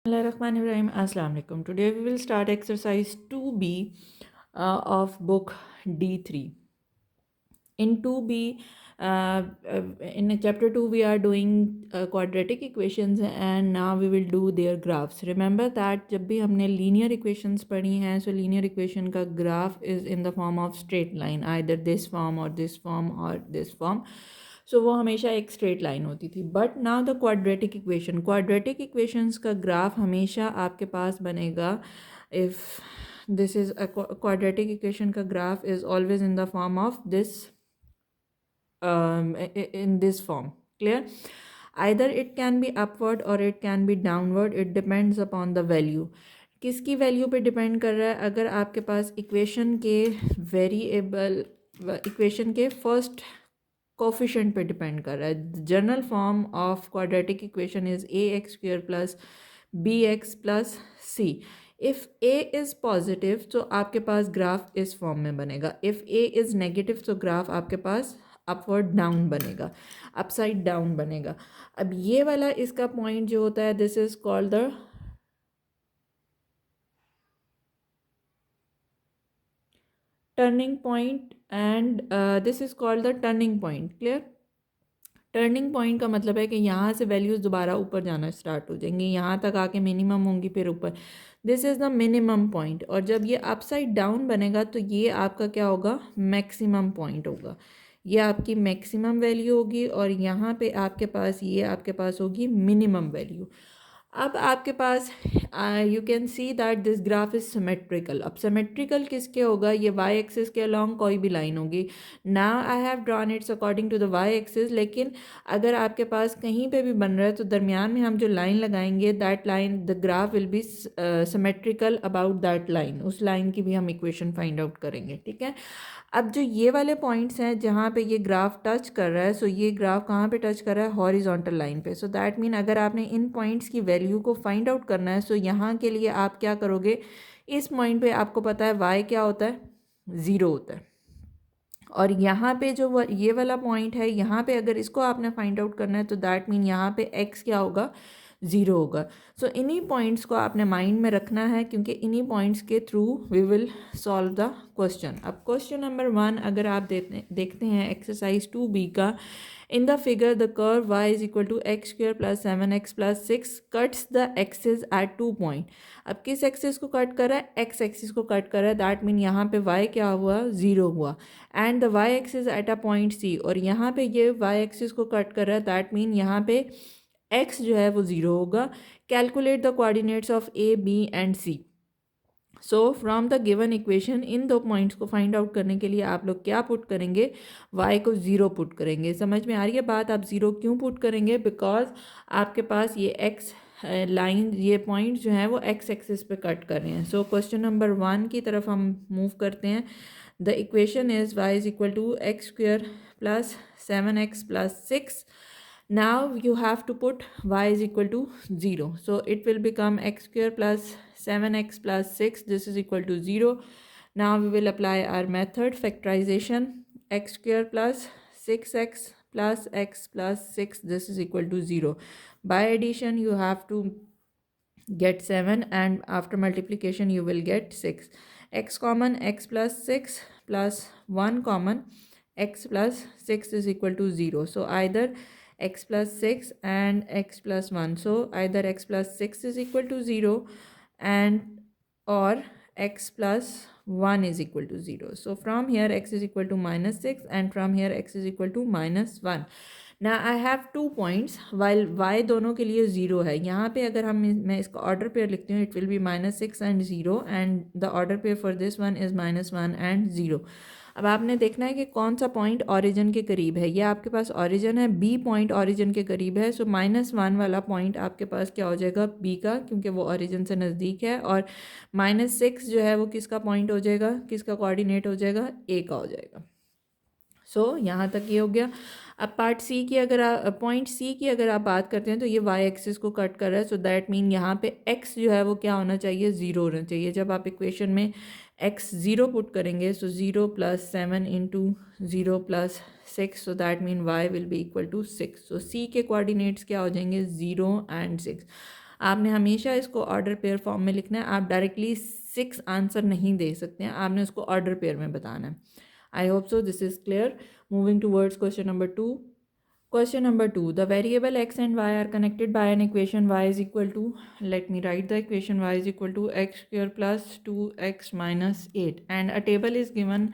Bismillahirrahmanirrahim. Assalamu alaikum. Today we will start exercise 2B of book D3. In 2B, in chapter 2, we are doing quadratic equations and now we will do their graphs. Remember that जब भी हमने linear equations पढ़ी हैं, so linear equation का graph is in the form of straight line, either this form or this form or this form. सो वो हमेशा एक straight line होती थी. But now the quadratic equations का ग्राफ हमेशा आपके पास बनेगा if this is a quadratic equation का graph is always in the form of this in this form. Clear? Either it can be upward or it can be downward. It depends upon the value. किसकी value पे depend कर रहा है? अगर आपके पास equation के वेरिएबल इक्वेशन के फर्स्ट कोफिशेंट पे डिपेंड कर रहा है. General form of quadratic equation is A X square plus B X plus C. If A is positive तो आपके पास ग्राफ इस फॉर्म में बनेगा. इफ़ ए इज़ नेगेटिव तो ग्राफ आपके पास अपवर्ड डाउन बनेगा, अपसाइड डाउन बनेगा. अब ये वाला इसका पॉइंट जो होता है, this is called the turning point and this is called the turning point. Clear? Turning point का मतलब है कि यहाँ से वैल्यूज़ दोबारा ऊपर जाना स्टार्ट हो जाएंगी, यहाँ तक आके मिनिमम होंगी फिर ऊपर. This is the minimum point. और जब ये अपसाइड डाउन बनेगा तो ये आपका क्या होगा? मैक्सिमम पॉइंट होगा. ये आपकी मैक्सिमम वैल्यू होगी और यहाँ पे आपके पास ये आपके पास होगी मिनिमम वैल्यू. अब आपके पास you can see that this graph is symmetrical. अब सिमेट्रिकल किसके होगा? ये वाई एक्सिस के अलॉन्ग कोई भी लाइन होगी. Now I have drawn its according to the Y axis. लेकिन अगर आपके पास कहीं पे भी बन रहा है तो दरमियान में हम जो लाइन लगाएंगे, that line the graph will be symmetrical about that line. उस लाइन की भी हम इक्वेशन फाइंड आउट करेंगे. ठीक है? अब जो ये वाले पॉइंट्स हैं जहाँ पे ये ग्राफ टच कर रहा है, सो ये ग्राफ कहाँ पे टच कर रहा है? हॉरिजॉन्टल लाइन पे. सो दैट मीन अगर आपने इन पॉइंट्स की वैल्यू को फाइंड आउट करना है, सो यहाँ के लिए आप क्या करोगे? इस पॉइंट पे आपको पता है वाई क्या होता है? ज़ीरो होता है. और यहाँ पे जो ये वाला पॉइंट है, यहाँ पे अगर इसको आपने फाइंड आउट करना है तो दैट मीन यहाँ पे एक्स क्या होगा? ज़ीरो होगा. सो इन्हीं पॉइंट्स को आपने माइंड में रखना है क्योंकि इन्हीं पॉइंट्स के through we will solve the question. अब क्वेश्चन नंबर 1 अगर आप देखते हैं एक्सरसाइज 2B का. In the figure, the curve y is equal to x square plus 7x plus 6 cuts the axis at 2 point. अब किस एक्सिस को कट कर रहा है? एक्स एक्सिस को कट कर रहा है. दैट मीन यहाँ पे y क्या हुआ? ज़ीरो हुआ. And the y axis at a point C. और यहाँ पे ये y एक्सिस को कट कर रहा है. दैट मीन यहाँ पे x जो है वो ज़ीरो होगा. Calculate the coordinates of A, B and C. So from the given equation in दो पॉइंट्स को फाइंड आउट करने के लिए आप लोग क्या पुट करेंगे? y को ज़ीरो पुट करेंगे. समझ में आ रही है बात? आप ज़ीरो क्यों पुट करेंगे? बिकॉज आपके पास ये x लाइन, ये पॉइंट जो है वो x एक्सिस पे कट कर रहे हैं. सो क्वेश्चन नंबर 1 की तरफ हम मूव करते हैं. The equation is y is equal to X square plus 7x plus 6. Now you have to put y is equal to 0. So it will become x square plus 7x plus 6. This is equal to 0. Now we will apply our method factorization. X square plus 6x plus x plus 6. This is equal to 0. By addition you have to get 7 and after multiplication you will get 6. X common, x plus 6 plus 1 common, x plus 6 is equal to 0. So either x plus 6 and x plus 1. So either x plus 6 is equal to 0 and or x plus 1 is equal to 0. So from here x is equal to minus 6 and from here x is equal to minus 1. ना I have 2 points while y दोनों के लिए zero है. यहाँ पे अगर मैं इसका ऑर्डर पेयर लिखती हूँ, it will B -6 and 0 and the order pair for this one is -1 and 0. अब आपने देखना है कि कौन सा पॉइंट ऑरिजिन के करीब है. ये आपके पास ऑरिजिन है, बी पॉइंट ऑरिजिन के करीब है. सो -1 वाला पॉइंट आपके पास क्या हो जाएगा? बी का, क्योंकि वो ऑरिजिन से नज़दीक है. और -6 जो है वो किसका पॉइंट हो जाएगा? किसका कोऑर्डिनेट हो जाएगा? ए का हो जाएगा. सो यहाँ तक ये हो गया. अब पार्ट सी की अगर आप पॉइंट सी की अगर आप बात करते हैं तो ये वाई एक्सिस को कट कर रहा है. सो दैट मीन यहाँ पे एक्स जो है वो क्या होना चाहिए? ज़ीरो होना चाहिए. जब आप इक्वेशन में एक्स ज़ीरो पुट करेंगे so 0 plus 7 into 0 plus 6. So that mean Y will be equal to 6. So C के कोऑर्डिनेट्स क्या हो जाएंगे? 0 एंड 6. आपने हमेशा इसको ऑर्डर पेयर फॉर्म में लिखना है, आप डायरेक्टली 6 आंसर नहीं दे सकते हैं, आपने उसको ऑर्डर पेयर में बताना है. आई hope so this is clear. Moving towards question number 2. Question number 2. The variable x and y are connected by an equation y is equal to, let me write the equation y is equal to x square plus 2x minus 8. And a table is given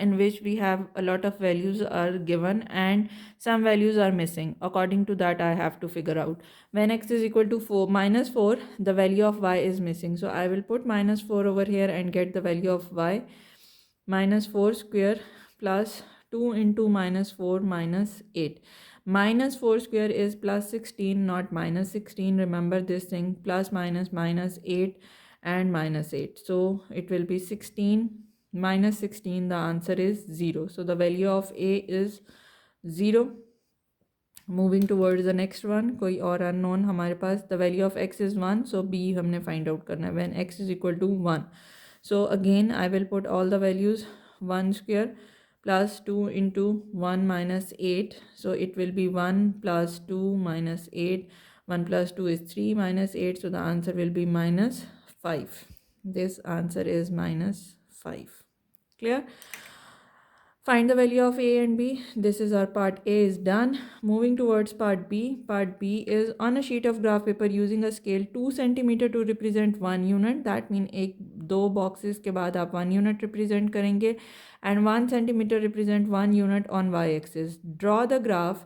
in which we have a lot of values are given and some values are missing. According to that, I have to figure out. When x is equal to minus 4, the value of y is missing. So I will put minus 4 over here and get the value of y. Minus 4 square plus 2 into minus 4 minus 8. Minus 4 square is plus 16, not minus 16. Remember this thing, plus minus minus 8 and minus 8. So it will be 16 minus 16. The answer is 0. So the value of A is 0. Moving towards the next one, कोई और unknown हमारे पास. The value of x is 1. So B हमने find out करना है when x is equal to 1. So again I will put all the values. 1 square plus 2 into 1 minus 8. So it will be 1 plus 2 minus 8. 1 plus 2 is 3 minus 8. So the answer will be minus 5. This answer is minus 5. Clear? Find the value of A and B. This is our part A is done. Moving towards part B. Part B is on a sheet of graph paper using a scale 2 centimeter to represent 1 unit. That means एक दो boxes के बाद आप 1 unit represent करेंगे and 1 centimeter represent 1 unit on y-axis. Draw the graph.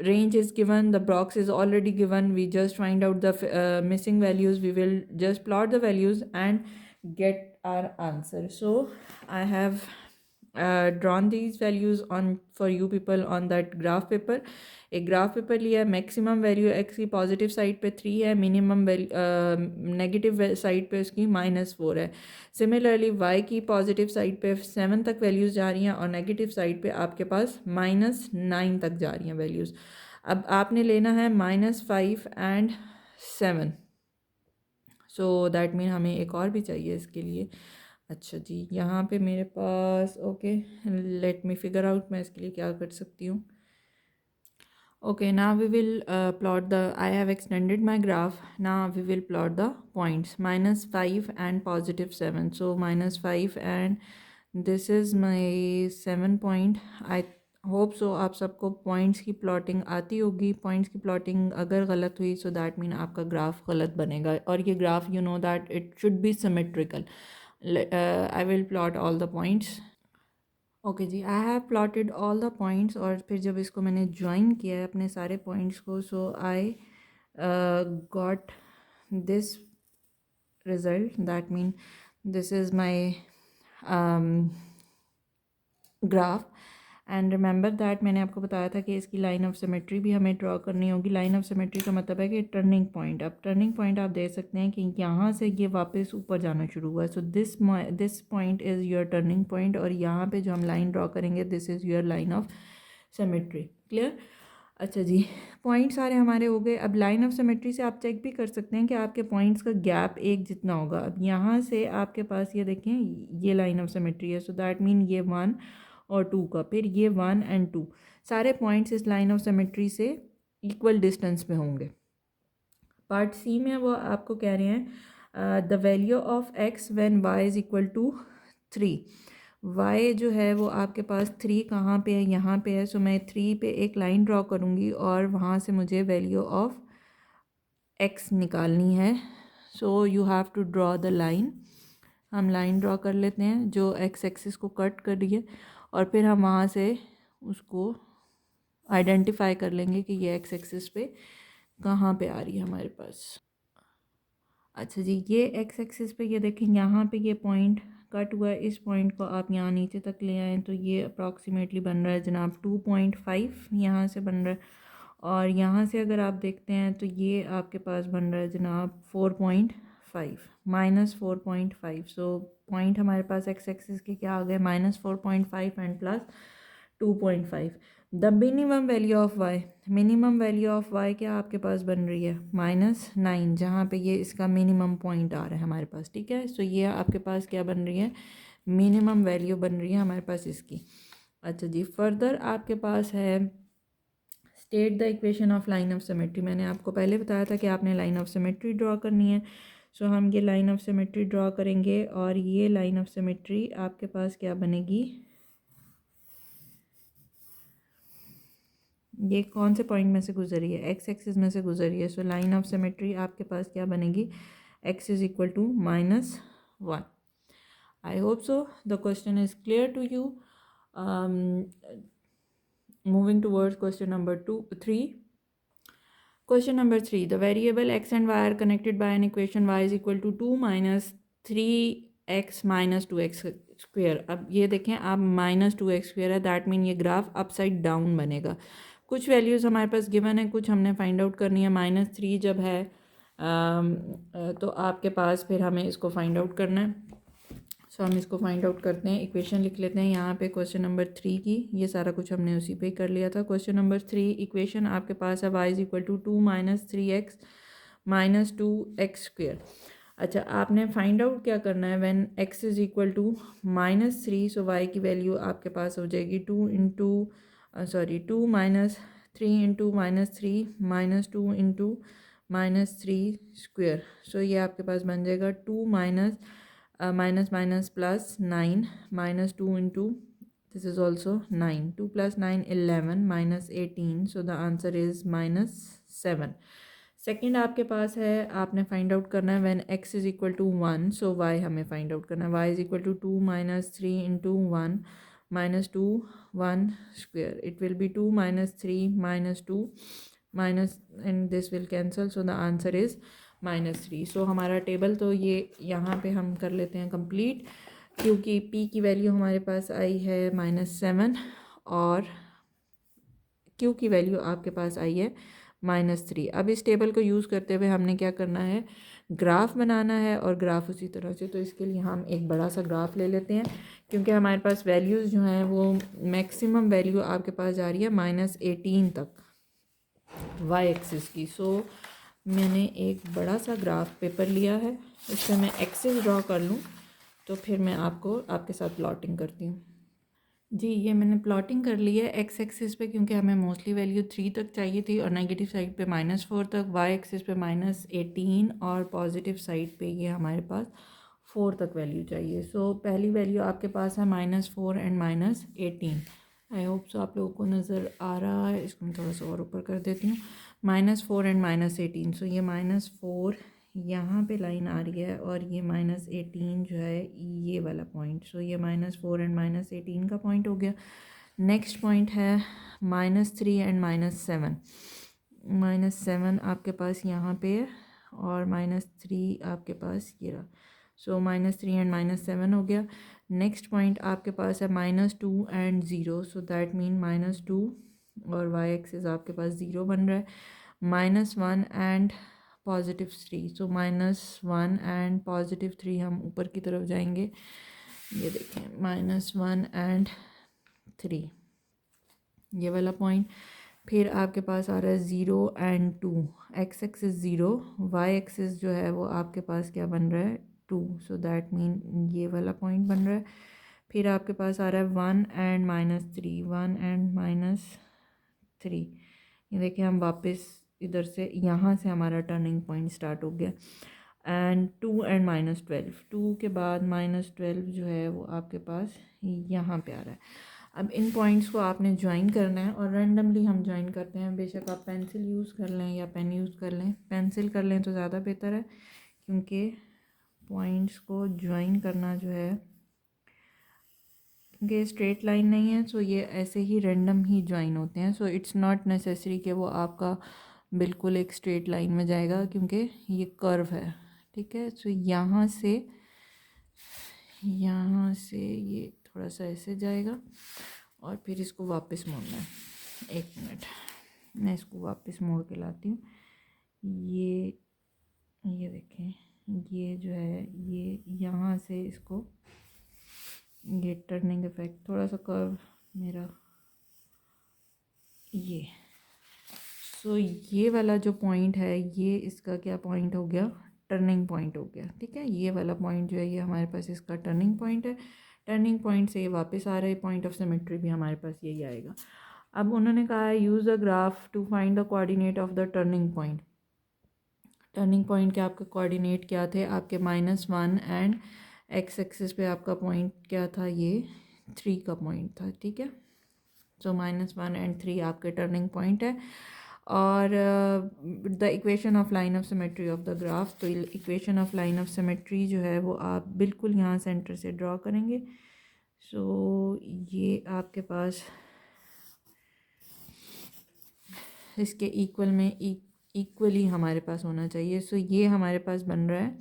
Range is given. The box is already given. We just find out the missing values. We will just plot the values and get our answer. So I have drawn these values on for you people on that graph paper. एक graph paper लिया है. Maximum value x की positive side पे 3 है, minimum negative side पे उसकी -4 है. Similarly Y की पॉजिटिव साइड पे 7 तक वैल्यूज़ जा रही हैं और नेगेटिव साइड पे आपके पास -9 तक जा रही हैं वैल्यूज़. अब आपने लेना है -5 एंड 7. सो दैट मीन हमें एक और भी चाहिए इसके लिए. अच्छा जी, यहाँ पे मेरे पास okay, let me figure out मैं इसके लिए क्या कर सकती हूँ. Okay, now we will plot the, I have extended my graph. Now we will plot the points -5 and +7. So -5 and this is my 7 point. I hope so आप सबको points की प्लॉटिंग आती होगी. पॉइंट्स की प्लॉटिंग अगर गलत हुई so that mean आपका ग्राफ गलत बनेगा. और ये graph you know that it should be symmetrical. I will plot all the points. Okay ji, I have plotted all the points. और फिर जब इसको मैंने ज्वाइन किया है अपने सारे पॉइंट्स को, so I got this result. That mean this is my graph. And remember that मैंने आपको बताया था कि इसकी लाइन ऑफ सिमेट्री भी हमें ड्रॉ करनी होगी. लाइन ऑफ सिमेट्री का मतलब है कि टर्निंग पॉइंट. अब टर्निंग पॉइंट आप देख सकते हैं कि यहाँ से ये वापस ऊपर जाना शुरू हुआ है. So this point is your turning point. और यहाँ पे जो हम लाइन ड्रॉ करेंगे this is your line of symmetry. Clear? अच्छा जी, पॉइंट सारे हमारे हो गए. अब लाइन ऑफ सिमेट्री से आप चेक भी कर सकते हैं कि आपके पॉइंट्स का गैप एक जितना होगा. अब यहाँ से आपके पास ये देखें, ये लाइन ऑफ सिमेट्री है. सो दैट मीन ये 1 और 2 का, फिर ये 1 एंड 2 सारे पॉइंट्स इस लाइन ऑफ सिमेट्री से इक्वल डिस्टेंस पे होंगे. पार्ट सी में वो आपको कह रहे हैं the value of X when Y is equal to 3. Y जो है वो आपके पास 3 कहाँ पे है, यहाँ पे है. सो मैं 3 पे एक लाइन ड्रॉ करूँगी और वहाँ से मुझे वैल्यू ऑफ एक्स निकालनी है. So you have to draw the line. हम लाइन ड्रॉ कर लेते हैं जो एक्स एक्सिस को कट कर रही है और फिर हम वहाँ से उसको आइडेंटिफाई कर लेंगे कि ये एक्स एक्सिस पे कहाँ पे आ रही है हमारे पास. अच्छा जी, ये एक्स एक्सिस पे ये देखें, यहाँ पे ये पॉइंट कट हुआ है. इस पॉइंट को आप यहाँ नीचे तक ले आएँ तो ये अप्रॉक्सीमेटली बन रहा है जनाब 2.5 यहाँ से बन रहा है. और यहाँ से अगर आप देखते हैं तो ये आपके पास बन रहा है जनाब 4.5 -4.5. सो पॉइंट हमारे पास एक्स एक्सिस के क्या आ गए, -4.5 and +2.5. The minimum value of Y, minimum value of Y क्या आपके पास बन रही है -9, जहाँ पे ये इसका मिनिमम पॉइंट आ रहा है हमारे पास. ठीक है, सो ये आपके पास क्या बन रही है, मिनिमम वैल्यू बन रही है हमारे पास इसकी. अच्छा जी, फर्दर आपके पास है state the equation of line of symmetry. मैंने आपको पहले बताया था कि आपने लाइन ऑफ सिमेट्री ड्रॉ करनी है। सो हम ये लाइन ऑफ सिमेट्री ड्रॉ करेंगे और ये लाइन ऑफ सिमेट्री आपके पास क्या बनेगी, ये कौन से पॉइंट में से गुजरी है, एक्स एक्सिस में से गुजरी है। सो लाइन ऑफ सिमेट्री आपके पास क्या बनेगी, X is equal to -1। I hope so the question is clear to you. Moving towards question number 3। Question number 3. The variable x and y are connected by an equation y is equal to 2 minus 3x minus 2x square. अब ये देखें, आप -2x square है, that mean ये graph upside down बनेगा। कुछ values हमारे पास given है, कुछ हमने फाइंड आउट करनी है। -3 जब है तो आपके पास फिर हमें इसको फाइंड आउट करना है। सो हम इसको फाइंड आउट करते हैं, इक्वेशन लिख लेते हैं यहाँ पे क्वेश्चन नंबर 3 की। ये सारा कुछ हमने उसी पे कर लिया था। क्वेश्चन नंबर 3 इक्वेशन आपके पास है y is equal to 2 minus 3x minus 2x square. अच्छा, आपने फाइंड आउट क्या करना है, when x is equal to -3, so y की वैल्यू आपके पास हो जाएगी 2 minus 3 into -3 minus 2 into -3 square. So ये आपके पास बन जाएगा 2 minus minus minus plus 9 minus 2 into this is also 9, 2 plus 9 11 minus 18, so the answer is -7। Second आपके पास है, आपने फाइंड आउट करना है when x is equal to 1, so y हमें फाइंड आउट करना है। y is equal to 2 minus 3 into 1 minus 2 1 square, it will be 2 minus 3 minus 2 minus and this will cancel, so the answer is -3। सो हमारा table तो ये यहाँ पे हम कर लेते हैं कंप्लीट, क्योंकि p की वैल्यू हमारे पास आई है -7 और q की वैल्यू आपके पास आई है -3। अब इस टेबल को यूज़ करते हुए हमने क्या करना है, ग्राफ बनाना है और ग्राफ उसी तरह से। तो इसके लिए हम एक बड़ा सा ग्राफ ले लेते हैं, क्योंकि हमारे पास वैल्यूज़ जो हैं वो मैक्सिमम वैल्यू आपके पास जा रही है -18 तक y एक्सिस की। सो मैंने एक बड़ा सा ग्राफ पेपर लिया है, इससे मैं एक्सिस ड्रॉ कर लूँ तो फिर मैं आपके साथ प्लॉटिंग करती हूँ। जी, ये मैंने प्लॉटिंग कर ली है एक्स एक्सिस पे, क्योंकि हमें मोस्टली वैल्यू 3 तक चाहिए थी और नेगेटिव साइड पे -4 तक, वाई एक्सिस पे -18 और पॉजिटिव साइड पे ये हमारे पास 4 तक वैल्यू चाहिए। सो पहली वैल्यू आपके पास है -4 एंड -18। आई होप सो आप लोगों को नज़र आ रहा है। इसको मैं थोड़ा सा और ऊपर कर देती हूँ। -4 एंड -18, सो ये -4 यहाँ पे लाइन आ रही है और ये -18 जो है ये वाला पॉइंट। सो ये -4 एंड -18 का पॉइंट हो गया। नेक्स्ट पॉइंट है -3 एंड -7। -7 आपके पास यहाँ पे है और -3 आपके पास ये रहा। सो -3 एंड -7 हो गया। नेक्स्ट पॉइंट आपके पास है -2 एंड 0, सो दैट मीन -2 और y एक्सिस आपके पास 0 बन रहा है। -1 एंड +3, सो -1 एंड +3 हम ऊपर की तरफ जाएंगे। ये देखें -1 एंड 3 ये वाला पॉइंट। फिर आपके पास आ रहा है 0 and 2, X axis 0, Y axis जो है वो आपके पास क्या बन रहा है 2, सो दैट मीन ये वाला पॉइंट बन रहा है। फिर आपके पास आ रहा है 1 एंड -3, 1 एंड -3। ये देखिए हम वापस इधर से, यहाँ से हमारा टर्निंग पॉइंट स्टार्ट हो गया। एंड 2 एंड -12, 2 के बाद -12 जो है वो आपके पास यहाँ पे आ रहा है। अब इन पॉइंट्स को आपने ज्वाइन करना है और रैंडमली हम ज्वाइन करते हैं। बेशक आप पेंसिल यूज़ कर लें या पेन यूज़ कर लें, पेंसिल कर लें तो ज़्यादा बेहतर है, क्योंकि पॉइंट्स को ज्वाइन करना जो है, क्योंकि स्ट्रेट लाइन नहीं है, सो ये ऐसे ही रैंडम ही ज्वाइन होते हैं। सो इट्स नॉट नेसेसरी कि वो आपका बिल्कुल एक स्ट्रेट लाइन में जाएगा, क्योंकि ये कर्व है, ठीक है। सो यहाँ से ये थोड़ा सा ऐसे जाएगा और फिर इसको वापस मोड़ना है। 1 मिनट, मैं इसको वापस मोड़ के लाती हूँ। ये देखें, ये जो है ये यहाँ से इसको, ये टर्निंग इफेक्ट थोड़ा सा कर्व मेरा ये। सो ये वाला जो पॉइंट है ये इसका क्या पॉइंट हो गया, टर्निंग पॉइंट हो गया, ठीक है। ये वाला पॉइंट जो है ये हमारे पास इसका टर्निंग पॉइंट है। टर्निंग पॉइंट से ये वापस आ रहा है, पॉइंट ऑफ सिमेट्री भी हमारे पास यही आएगा। अब उन्होंने कहा है use a graph to find the coordinate of the turning point. Turning point के आपके कोऑर्डिनेट क्या थे, आपके -1 एंड एक्स एक्सिस पे आपका पॉइंट क्या था, ये 3 का पॉइंट था, ठीक है। सो -1 एंड 3 आपके टर्निंग पॉइंट है। और the equation of line of symmetry of the graph, तो equation of line of symmetry जो है वो आप बिल्कुल यहाँ सेंटर से ड्रॉ करेंगे। सो ये आपके पास इसके इक्वल में इक्वली हमारे पास होना चाहिए। सो ये हमारे पास बन रहा है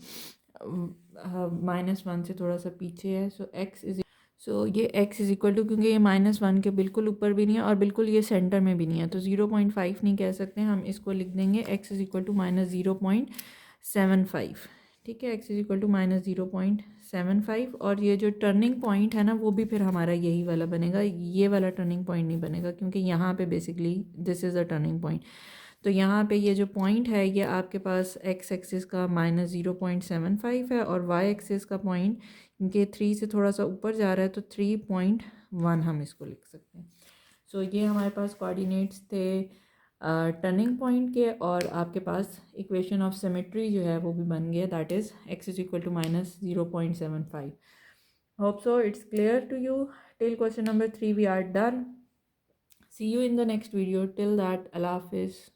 -1 से थोड़ा सा पीछे है। सो ये x इज़ इक्वल टू, क्योंकि ये -1 के बिल्कुल ऊपर भी नहीं है और बिल्कुल ये सेंटर में भी नहीं है, तो 0.5 नहीं कह सकते, हम इसको लिख देंगे x इज़ इक्वल टू -0.75, ठीक है। x इज़ इक्वल टू -0.75, और ये जो टर्निंग पॉइंट है ना वो भी फिर हमारा यही वाला बनेगा, ये वाला टर्निंग पॉइंट नहीं बनेगा, क्योंकि यहाँ पे basically this is a turning point. तो यहाँ पे ये जो पॉइंट है ये आपके पास x एक्सिस का -0.75 है, और y एक्सिस का पॉइंट इनके 3 से थोड़ा सा ऊपर जा रहा है, तो 3.1 हम इसको लिख सकते हैं। सो ये हमारे पास कोऑर्डिनेट्स थे टर्निंग पॉइंट के, और आपके पास इक्वेशन ऑफ सिमेट्री जो है वो भी बन गया, that is x is equal to -0.75। Hope so it's clear to you. Till question number 3 we are done. See you in the next video. Till that, Allah Hafiz.